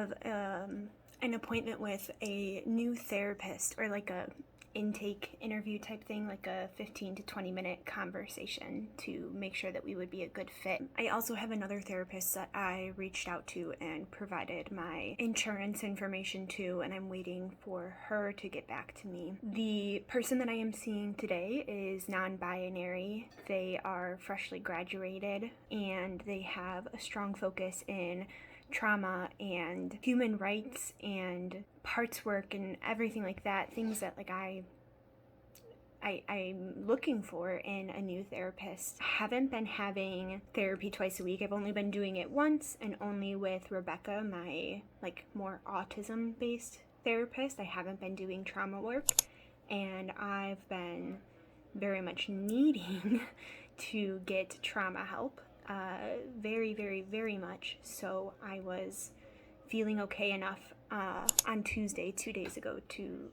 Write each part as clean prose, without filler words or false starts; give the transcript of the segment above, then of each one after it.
have an appointment with a new therapist, or like a intake interview type thing, like a 15 to 20 minute conversation to make sure that we would be a good fit. I also have another therapist that I reached out to and provided my insurance information to, and I'm waiting for her to get back to me. The person that I am seeing today is non-binary. They are freshly graduated and they have a strong focus in trauma and human rights and parts work and everything like that, things that like I'm looking for in a new therapist. I haven't been having therapy twice a week. I've only been doing it once, and only with Rebecca, my like more autism based therapist. I haven't been doing trauma work, and I've been very much needing to get trauma help. Very, very, very much. So I was feeling okay enough on Tuesday, 2 days ago, to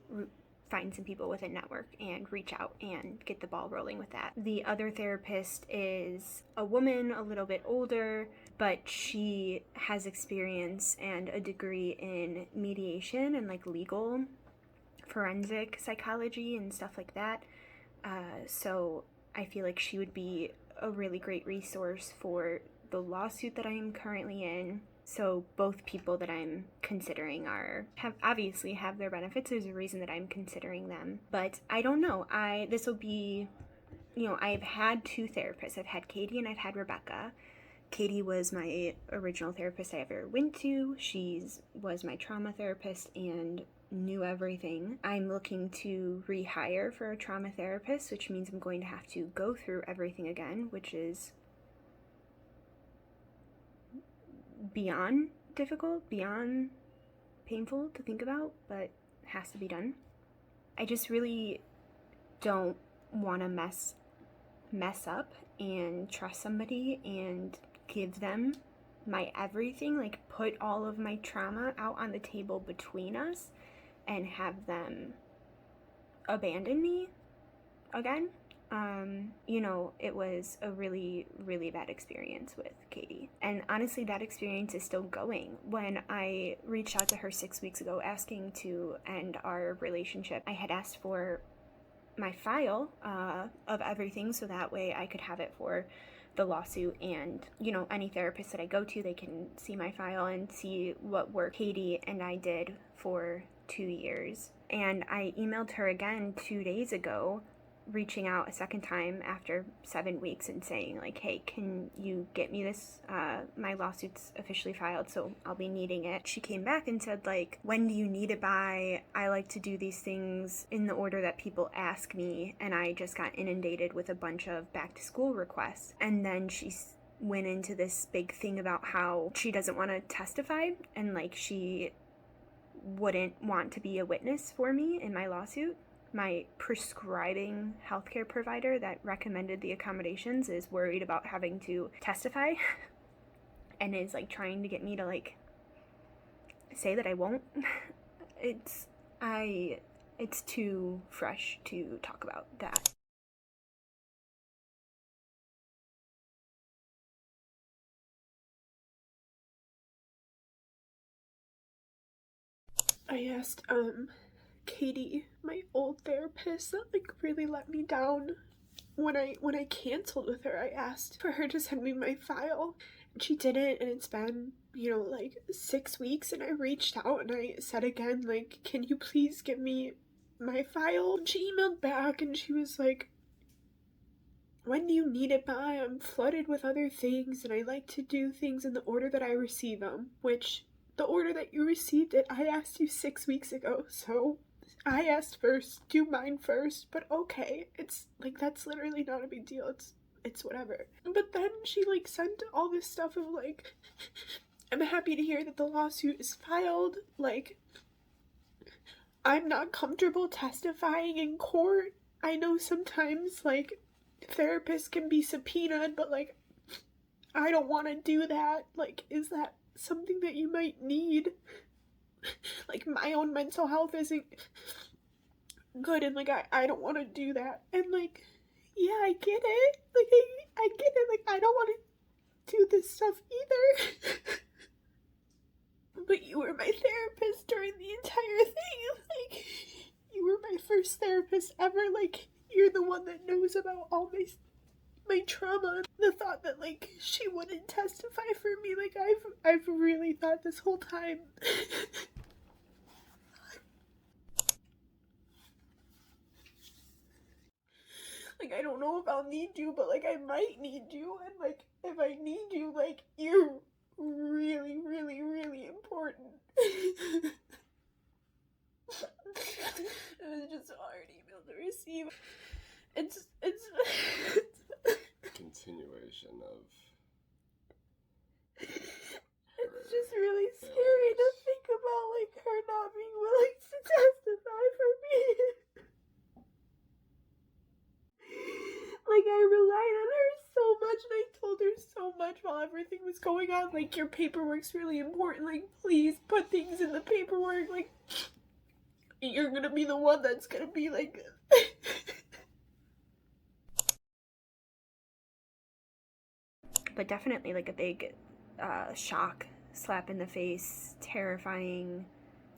find some people within network and reach out and get the ball rolling with that. The other therapist is a woman, a little bit older, but she has experience and a degree in mediation and like legal forensic psychology and stuff like that. So I feel like she would be a really great resource for the lawsuit that I am currently in. So both people that I'm considering obviously have their benefits. There's a reason that I'm considering them. But I don't know. This will be, I've had two therapists. I've had Katie and I've had Rebecca. Katie was my original therapist I ever went to. She was my trauma therapist and knew everything. I'm looking to rehire for a trauma therapist, which means I'm going to have to go through everything again, which is beyond difficult, beyond painful to think about, but has to be done. I just really don't want to mess up and trust somebody and give them my everything, like put all of my trauma out on the table between us and have them abandon me again. It was a really, really bad experience with Katie. And honestly, that experience is still going. When I reached out to her 6 weeks ago asking to end our relationship, I had asked for my file of everything so that way I could have it for the lawsuit, and any therapist that I go to, they can see my file and see what work Katie and I did for 2 years. And I emailed her again 2 days ago, reaching out a second time after 7 weeks and saying like, hey, can you get me this? My lawsuit's officially filed, so I'll be needing it. She came back and said like, when do you need it by? I like to do these things in the order that people ask me, and I just got inundated with a bunch of back to school requests. And then she went into this big thing about how she doesn't want to testify, and like she wouldn't want to be a witness for me in my lawsuit. My prescribing healthcare provider that recommended the accommodations is worried about having to testify and is like trying to get me to like say that I won't. It's too fresh to talk about that. I asked Katie, my old therapist that like really let me down, when I canceled with her, I asked for her to send me my file, and she didn't. And it's been like 6 weeks, and I reached out and I said again like, can you please give me my file? And she emailed back and she was like, when do you need it by? I'm flooded with other things and I like to do things in the order that I receive them, which the order that you received it, I asked you 6 weeks ago, so I asked first, do mine first. But okay, it's like, that's literally not a big deal, it's whatever. But then she like sent all this stuff of like, I'm happy to hear that the lawsuit is filed, like, I'm not comfortable testifying in court. I know sometimes like therapists can be subpoenaed, but like, I don't want to do that. Like, is that something that you might need? Like, my own mental health isn't good, and like I don't want to do that. And like, yeah, I get it. Like, I get it. Like, I don't want to do this stuff either. But you were my therapist during the entire thing. Like, you were my first therapist ever. Like, you're the one that knows about all my trauma. The thought that, like, she wouldn't testify for me, like, I've really thought this whole time. Like, I don't know if I'll need you, but, like, I might need you, and, like, if I need you, like, you're really, really, really important. It was just a hard email to receive. It's continuation of it's just really scary to think about, like, her not being willing to testify for me. Like, I relied on her so much, and I told her so much while everything was going on, like, your paperwork's really important, like, please put things in the paperwork, like, you're gonna be the one that's gonna be, like... But definitely, like, a big shock, slap in the face, terrifying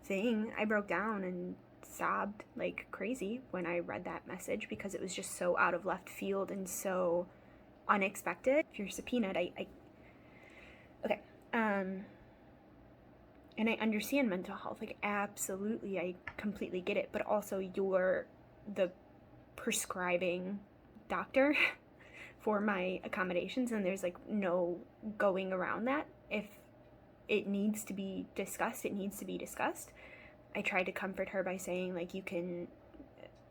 thing. I broke down and sobbed like crazy when I read that message because it was just so out of left field and so unexpected. If you're subpoenaed, okay. And I understand mental health, like, absolutely, I completely get it, but also you're the prescribing doctor for my accommodations, and there's, like, no going around that. If it needs to be discussed, it needs to be discussed. I tried to comfort her by saying, like,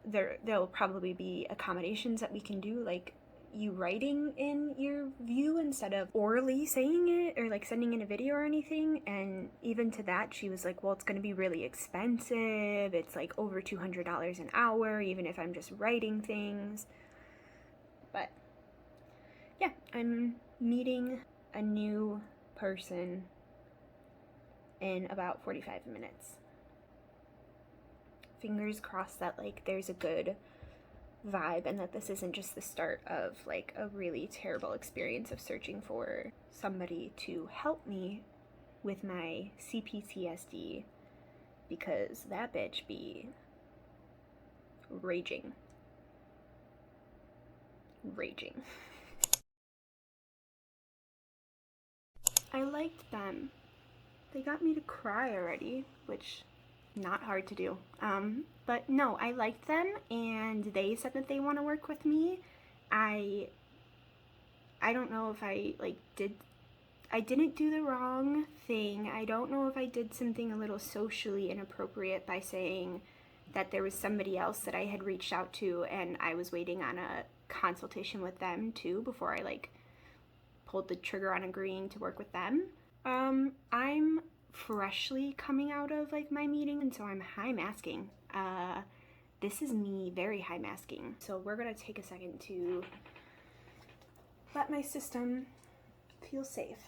there'll probably be accommodations that we can do, like you writing in your view instead of orally saying it or, like, sending in a video or anything. And even to that, she was like, well, it's going to be really expensive. It's like over $200 an hour, even if I'm just writing things. But yeah, I'm meeting a new person in about 45 minutes. Fingers crossed that, like, there's a good vibe and that this isn't just the start of, like, a really terrible experience of searching for somebody to help me with my cPTSD, because that bitch be raging. I liked them. They got me to cry already, which not hard to do. But no, I liked them, and they said that they want to work with me. I don't know if I didn't do the wrong thing. I don't know if I did something a little socially inappropriate by saying that there was somebody else that I had reached out to, and I was waiting on a consultation with them too before I, like, pulled the trigger on agreeing to work with them. I'm freshly coming out of, like, my meeting, and so I'm high masking. This is me very high masking. So we're gonna take a second to let my system feel safe.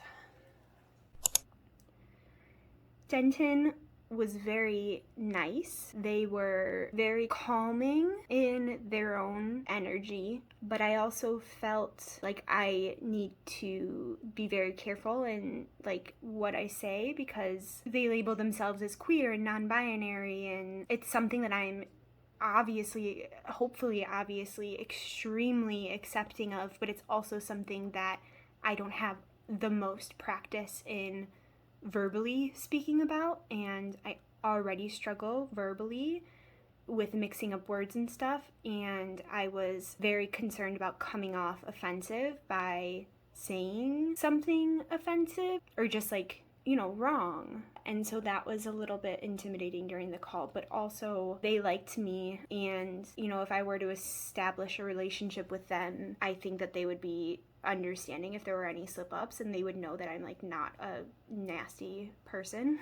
Denton was very nice. They were very calming in their own energy, but I also felt like I need to be very careful in, like, what I say, because they label themselves as queer and non-binary, and it's something that I'm obviously extremely accepting of, but it's also something that I don't have the most practice in verbally speaking about, and I already struggle verbally with mixing up words and stuff, and I was very concerned about coming off offensive by saying something offensive or just, like, you know, wrong. And so that was a little bit intimidating during the call, but also they liked me, and, you know, if I were to establish a relationship with them, I think that they would be understanding if there were any slip-ups, and they would know that I'm, like, not a nasty person,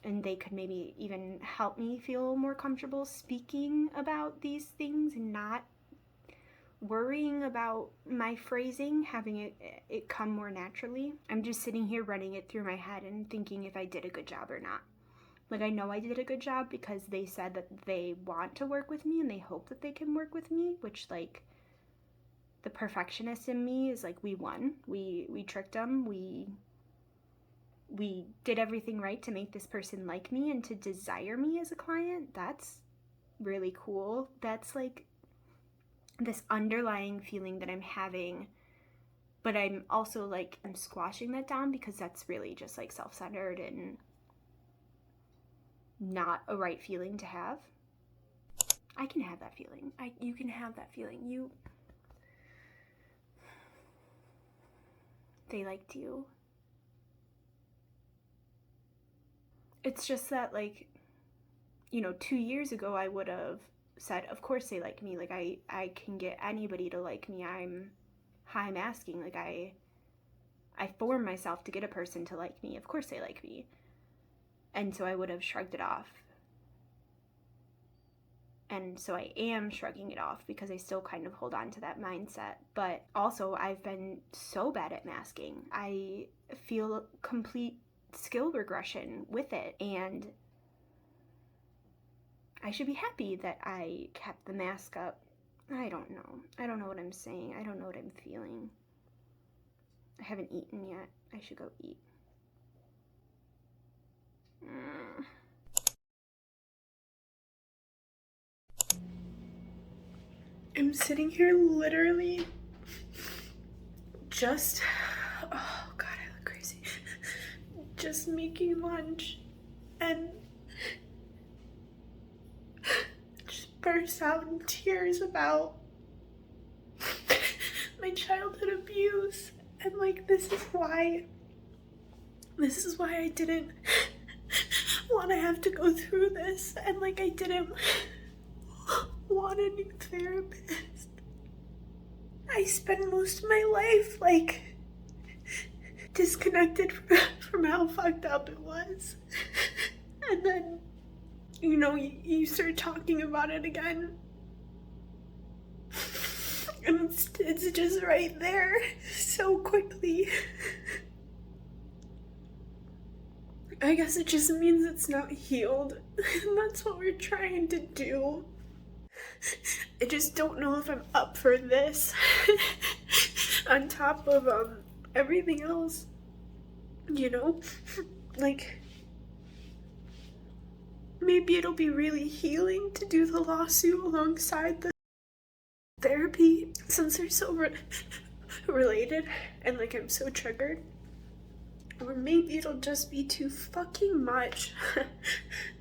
and they could maybe even help me feel more comfortable speaking about these things and not worrying about my phrasing, having it come more naturally. I'm just sitting here running it through my head and thinking if I did a good job or not. Like, I know I did a good job because they said that they want to work with me and they hope that they can work with me, which, like, the perfectionist in me is like, we won. We tricked them. We we did everything right to make this person like me and to desire me as a client. That's really cool. That's like this underlying feeling that I'm having, but I'm also like, I'm squashing that down because that's really just like self-centered and not a right feeling to have. I can have that feeling. You can have that feeling. They liked you. It's just that, like, 2 years ago I would have said, of course they like me. Like, I can get anybody to like me. I'm asking. Like, I form myself to get a person to like me. Of course they like me. And so I would have shrugged it off. And so I am shrugging it off because I still kind of hold on to that mindset. But also, I've been so bad at masking. I feel complete skill regression with it. And I should be happy that I kept the mask up. I don't know. I don't know what I'm saying. I don't know what I'm feeling. I haven't eaten yet. I should go eat. I'm sitting here literally just, oh God, I look crazy, just making lunch and just burst out in tears about my childhood abuse. And like, this is why I didn't want to have to go through this. And like, I didn't want a new therapist. I spent most of my life like disconnected from how fucked up it was. And then, you start talking about it again. And it's just right there so quickly. I guess it just means it's not healed. And that's what we're trying to do. I just don't know if I'm up for this. On top of everything else. Like, maybe it'll be really healing to do the lawsuit alongside the therapy, since they're so related and like I'm so triggered. Or maybe it'll just be too fucking much.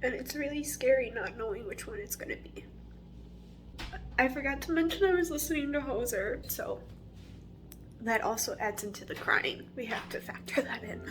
And it's really scary not knowing which one it's gonna be. I forgot to mention I was listening to Hoser, so that also adds into the crying. We have to factor that in.